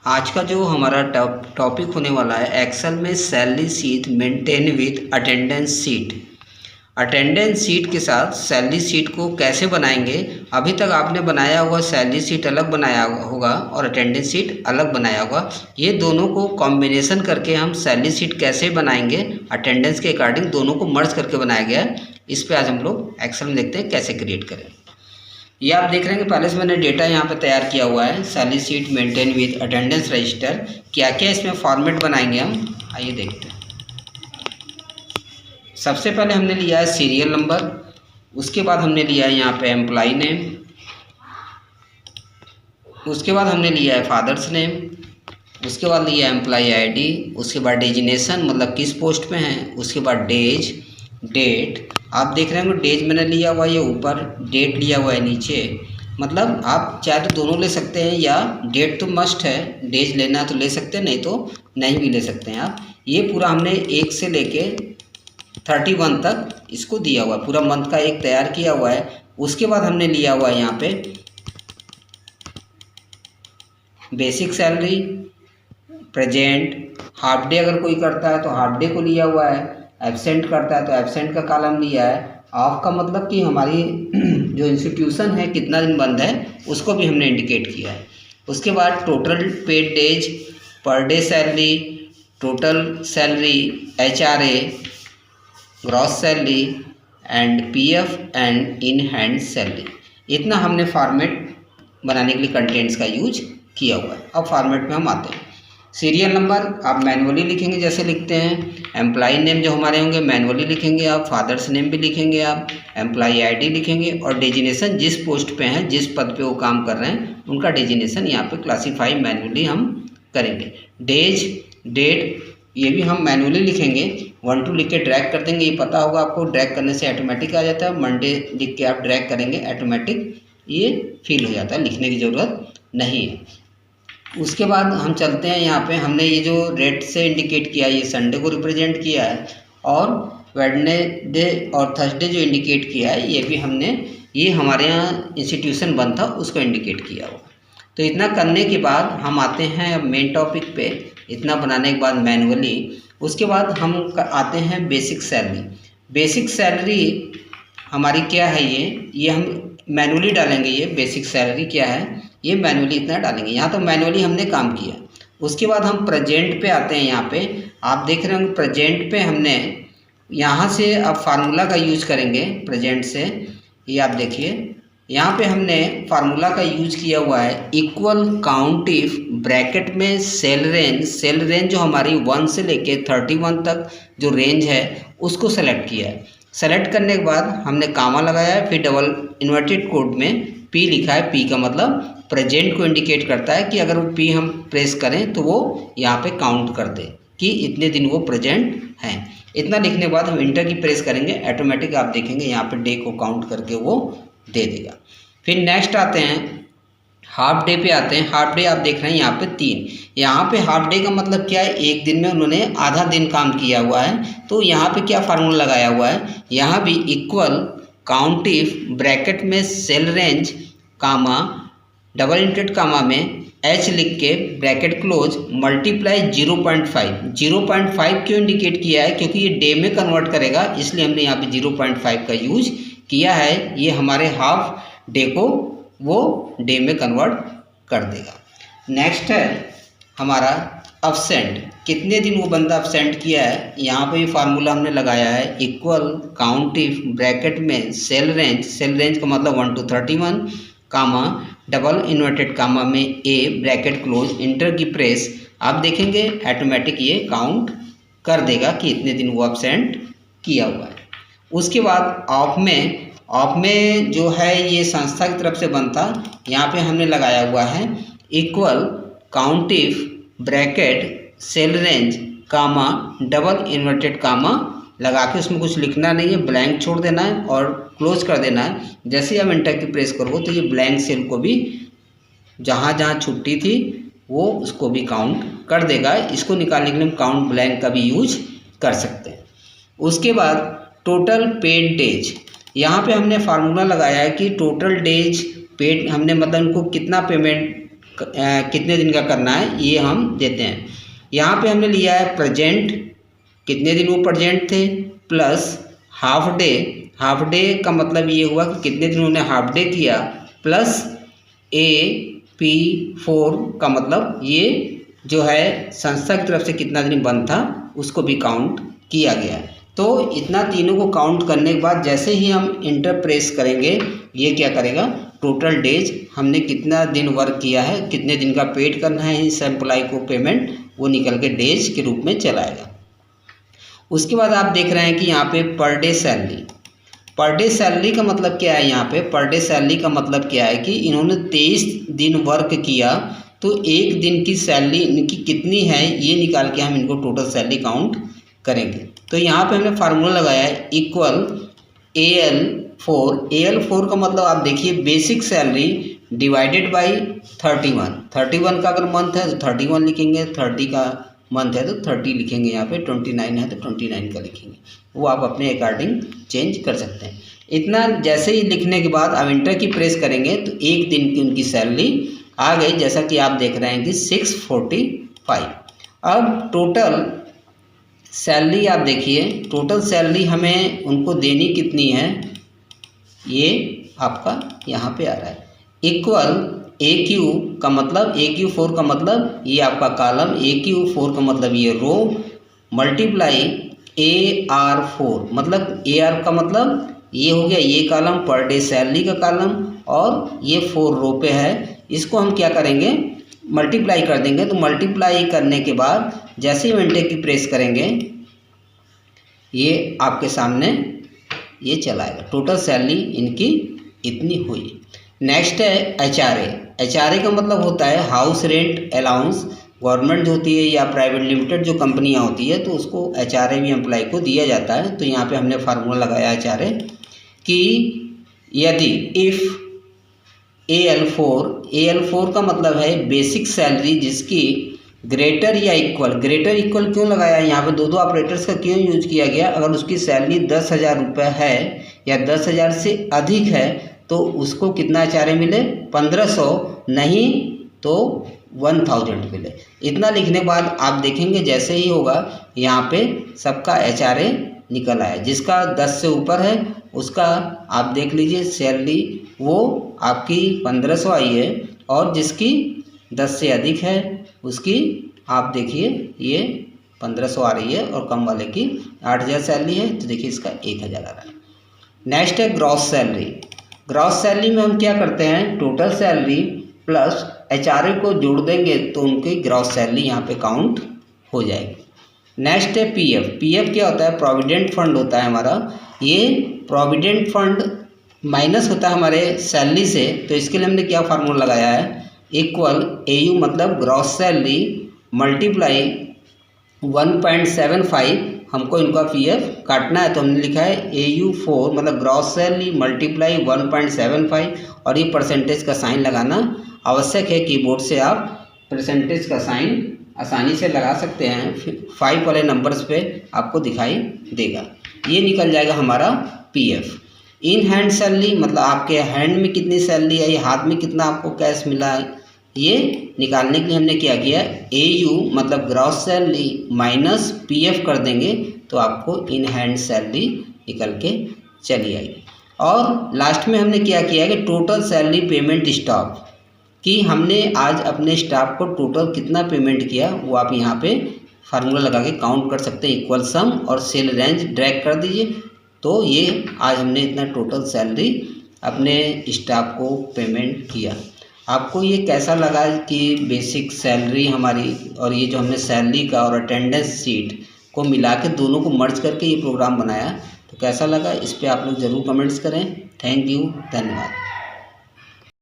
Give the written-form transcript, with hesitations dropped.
आज का जो हमारा टॉपिक होने वाला है एक्सेल में salary sheet maintain with attendance sheet. Attendance sheet के साथ सैलरी शीट को कैसे बनाएंगे। अभी तक आपने बनाया हुआ सैलरी शीट अलग बनाया होगा और अटेंडेंस शीट अलग बनाया होगा। ये दोनों को कॉम्बिनेशन करके हम सैलरी शीट कैसे बनाएंगे, अटेंडेंस के अकॉर्डिंग दोनों को मर्ज करके बनाया गया है। इस पर आज हम लोग एक्सेल में देखते हैं कैसे क्रिएट करें। ये आप देख रहे हैं कि पहले से मैंने डेटा यहाँ पे तैयार किया हुआ है, salary sheet maintain with attendance register. क्या क्या इसमें फॉर्मेट बनाएंगे हम, आइए देखते हैं। सबसे पहले हमने लिया है सीरियल नंबर, उसके बाद हमने लिया है यहाँ पे एम्प्लॉय नेम, उसके बाद हमने लिया है फादर्स नेम, उसके बाद लिया है एम्प्लॉय आईडी, उसके बाद डेजिनेशन मतलब किस पोस्ट पे हैं, उसके बाद डेज डेट। आप देख रहे हैं डेज मैंने लिया हुआ है ये ऊपर, डेट लिया हुआ है नीचे। मतलब आप चाहे तो दोनों ले सकते हैं या डेट तो मस्ट है, डेज लेना है तो ले सकते हैं, नहीं तो नहीं भी ले सकते हैं आप। ये पूरा हमने 1 से लेके 31 तक इसको दिया हुआ है, पूरा मंथ का एक तैयार किया हुआ है। उसके बाद हमने लिया हुआ है यहाँ पे basic salary, present, half day अगर कोई करता है तो हाफ डे को लिया हुआ है, एब्सेंट करता है तो एब्सेंट का कॉलम लिया है। ऑफ का मतलब कि हमारी जो इंस्टीट्यूशन है कितना दिन बंद है उसको भी हमने इंडिकेट किया है। उसके बाद total paid days, per day salary, total salary, HRA, gross salary and PF and in hand salary. इतना हमने फॉर्मेट बनाने के लिए कंटेंट्स का यूज किया हुआ है। अब फॉर्मेट में हम आते हैं। सीरियल नंबर आप मैनुअली लिखेंगे जैसे लिखते हैं, एम्प्लॉय नेम जो हमारे होंगे मैनुअली लिखेंगे आप, फादर्स नेम भी लिखेंगे आप, एम्प्लॉय आईडी लिखेंगे और डेजिनेशन जिस पोस्ट पे हैं जिस पद पे वो काम कर रहे हैं उनका डेजिनेशन यहाँ पे क्लासीफाई मैनुअली हम करेंगे। डेज डेट ये भी हम मैनुअली लिखेंगे, 1 2 लिख के ड्रैग कर देंगे। ये पता होगा आपको, ड्रैग करने से ऑटोमेटिक आ जाता है। मंडे लिख के आप ड्रैग करेंगे ऑटोमेटिक ये फिल हो जाता है, लिखने की ज़रूरत नहीं है। उसके बाद हम चलते हैं यहाँ पे, हमने ये जो रेड से इंडिकेट किया ये संडे को रिप्रेजेंट किया है और वेडनेसडे और थर्सडे जो इंडिकेट किया है ये भी हमने, ये हमारे यहाँ इंस्टीट्यूशन बंद था उसको इंडिकेट किया हुआ। तो इतना करने के बाद हम आते हैं मेन टॉपिक पे। इतना बनाने के बाद मैनुअली, उसके बाद हम आते हैं बेसिक सैलरी। बेसिक सैलरी हमारी क्या है, ये हम मैनुअली डालेंगे। ये बेसिक सैलरी क्या है ये मैनुअली इतना डालेंगे, यहाँ तो मैनुअली हमने काम किया। उसके बाद हम प्रेजेंट पे आते हैं। यहाँ पे आप देख रहे होंगे प्रेजेंट पे हमने यहाँ से अब फार्मूला का यूज करेंगे प्रेजेंट से। ये आप देखिए यहाँ पे हमने फार्मूला का यूज किया हुआ है, इक्वल काउंट इफ ब्रैकेट में सेल रेंज जो हमारी 1 से लेके 31 तक जो रेंज है उसको सेलेक्ट किया है। सेलेक्ट करने के बाद हमने कामा लगाया है, फिर डबल इन्वर्टेड कोड में P लिखा है। P का मतलब प्रेजेंट को इंडिकेट करता है कि अगर वो P हम प्रेस करें तो वो यहाँ पे काउंट कर दे कि इतने दिन वो प्रेजेंट हैं। इतना लिखने के बाद हम इंटर की प्रेस करेंगे, ऑटोमेटिक आप देखेंगे यहाँ पे डे को काउंट करके वो दे देगा। फिर नेक्स्ट आते हैं हाफ डे पे आते हैं। हाफ डे आप देख रहे हैं यहाँ पे 3। यहाँ पे हाफ डे का मतलब क्या है, एक दिन में उन्होंने आधा दिन काम किया हुआ है। तो यहाँ पे क्या फार्मूला लगाया हुआ है, यहाँ भी इक्वल काउंट इफ ब्रैकेट में सेल रेंज कामा डबल इंटेड कामा में H लिख के ब्रैकेट क्लोज मल्टीप्लाई 0.5 क्यों इंडिकेट किया है, क्योंकि ये डे में कन्वर्ट करेगा इसलिए हमने यहाँ पे 0.5 का यूज किया है। ये हमारे हाफ डे को वो डे में कन्वर्ट कर देगा। नेक्स्ट है हमारा अब्सेंट, कितने दिन वो बंदा अब्सेंट किया है। यहाँ पे ये फार्मूला हमने लगाया है, इक्वल काउंट इफ ब्रैकेट में सेल रेंज का मतलब 1 to 31 comma double inverted comma में A ब्रैकेट क्लोज, इंटर की प्रेस। आप देखेंगे ऑटोमेटिक ये काउंट कर देगा कि इतने दिन वो अब्सेंट किया हुआ है। उसके बाद ऑफ में जो है ये संस्था की तरफ से बनता, यहाँ पे हमने लगाया हुआ है equal count if bracket cell range comma double inverted comma लगा के, उसमें कुछ लिखना नहीं है, ब्लैंक छोड़ देना है और क्लोज कर देना है। जैसे ही आप इंटर की प्रेस करोगे तो ये ब्लैंक सेल को भी जहाँ जहाँ छुट्टी थी वो उसको भी काउंट कर देगा। इसको निकालने के लिए हम काउंट ब्लैंक का भी यूज कर सकते हैं। उसके बाद टोटल पेड डेज, यहाँ पे हमने फार्मूला लगाया है कि टोटल डेज पेड हमने मतलब उनको कितना पेमेंट कितने दिन का करना है ये हम देते हैं। यहाँ पे हमने लिया है प्रेजेंट, कितने दिन वो प्रेजेंट थे, plus half day. Half day का मतलब ये हुआ कि कितने दिन उन्होंने हाफ डे किया, प्लस AP4 का मतलब ये जो है संस्था की तरफ से कितना दिन बंद था उसको भी काउंट किया गया। तो इतना तीनों को काउंट करने के बाद जैसे ही हम इंटर प्रेस करेंगे ये क्या करेगा, टोटल डेज हमने कितना दिन वर्क किया है, कितने दिन का पेड करना है इस एम्प्लॉय को पेमेंट, वो निकल के डेज के रूप में चलाएगा। उसके बाद आप देख रहे हैं कि यहाँ पे per day salary. Per day salary का मतलब क्या है, यहाँ पे पर डे सैलरी का मतलब क्या है कि इन्होंने 23 दिन वर्क किया तो एक दिन की सैलरी इनकी कितनी है ये निकाल के हम इनको टोटल सैलरी काउंट करेंगे। तो यहाँ पे हमने फार्मूला लगाया है इक्वल AL4 का मतलब आप देखिए बेसिक सैलरी डिवाइडेड बाई 31 का अगर मंथ है तो 31 लिखेंगे, 30 का मंथ है तो 30 लिखेंगे, यहाँ पे 29 है तो 29 का लिखेंगे, वो आप अपने अकॉर्डिंग चेंज कर सकते हैं। इतना जैसे ही लिखने के बाद आप इंटर की प्रेस करेंगे तो एक दिन की उनकी सैलरी आ गई, जैसा कि आप देख रहे हैं कि 645। अब टोटल सैलरी आप देखिए, टोटल सैलरी हमें उनको देनी कितनी है ये आपका यहाँ पे आ रहा है इक्वल AQ का मतलब AQ4 का मतलब ये आपका कॉलम, AQ4 का मतलब ये रो, मल्टीप्लाई AR4 मतलब AR का मतलब ये हो गया ये कॉलम पर डे सैलरी का कॉलम और ये 4 रो पे है, इसको हम क्या करेंगे मल्टीप्लाई कर देंगे। तो मल्टीप्लाई करने के बाद जैसे ही एंटर की प्रेस करेंगे ये आपके सामने ये चलाएगा, टोटल सैलरी इनकी इतनी हुई। नेक्स्ट है HRA का मतलब होता है हाउस रेंट अलाउंस। गवर्नमेंट जो होती है या प्राइवेट लिमिटेड जो कंपनियां होती है तो उसको HRA भी एम्प्लॉय को दिया जाता है। तो यहाँ पे हमने फार्मूला लगाया HRA कि यदि इफ़ AL4 का मतलब है बेसिक सैलरी जिसकी ग्रेटर या इक्वल, ग्रेटर इक्वल क्यों लगाया है यहाँ पे, दो ऑपरेटर्स का क्यों यूज किया गया, अगर उसकी सैलरी 10,000 रुपये है या 10,000 से अधिक है तो उसको कितना HRA मिले 1500, नहीं तो 1000 मिले। इतना लिखने के बाद आप देखेंगे जैसे ही होगा यहाँ पे सबका HRA निकल आया, जिसका 10 से ऊपर है उसका आप देख लीजिए सैलरी वो आपकी 1500 आई है और जिसकी 10 से अधिक है उसकी आप देखिए ये 1500 आ रही है और कम वाले की 8000 सैलरी है तो देखिए इसका 1000 आ रहा है। नेक्स्ट है ग्रॉस सैलरी। ग्रॉस सैलरी में हम क्या करते हैं टोटल सैलरी प्लस HRA को जोड़ देंगे तो उनकी ग्रॉस सैलरी यहाँ पे काउंट हो जाएगी। नेक्स्ट है PF क्या होता है, प्रोविडेंट फंड होता है हमारा, ये प्रोविडेंट फंड माइनस होता है हमारे सैलरी से, तो इसके लिए हमने क्या फार्मूला लगाया है इक्वल AU मतलब ग्रॉस सैलरी मल्टीप्लाई 1.75, हमको इनका PF काटना है तो हमने लिखा है AU4 मतलब ग्रॉस सैलरी मल्टीप्लाई 1.75 और ये परसेंटेज का साइन लगाना आवश्यक है। कीबोर्ड से आप परसेंटेज का साइन आसानी से लगा सकते हैं, 5 वाले नंबर्स पे आपको दिखाई देगा, ये निकल जाएगा हमारा PF। इन हैंड सैलरी मतलब आपके हैंड में कितनी सैलरी आई, हाथ में कितना आपको कैश मिला है, ये निकालने के लिए हमने क्या किया AU मतलब ग्रॉस सैलरी माइनस PF कर देंगे तो आपको इन हैंड सैलरी निकल के चली आएगी। और लास्ट में हमने क्या किया कि टोटल सैलरी पेमेंट स्टाफ कि हमने आज अपने स्टाफ को टोटल कितना पेमेंट किया वो आप यहाँ पे फार्मूला लगा के काउंट कर सकते हैं, इक्वल सम और सेल रेंज ड्रैग कर दीजिए तो ये आज हमने इतना टोटल सैलरी अपने स्टाफ को पेमेंट किया। आपको ये कैसा लगा कि बेसिक सैलरी हमारी और ये जो हमने सैलरी का और अटेंडेंस शीट को मिला के दोनों को मर्ज करके ये प्रोग्राम बनाया, तो कैसा लगा इस पर आप लोग ज़रूर कमेंट्स करें। थैंक यू, धन्यवाद।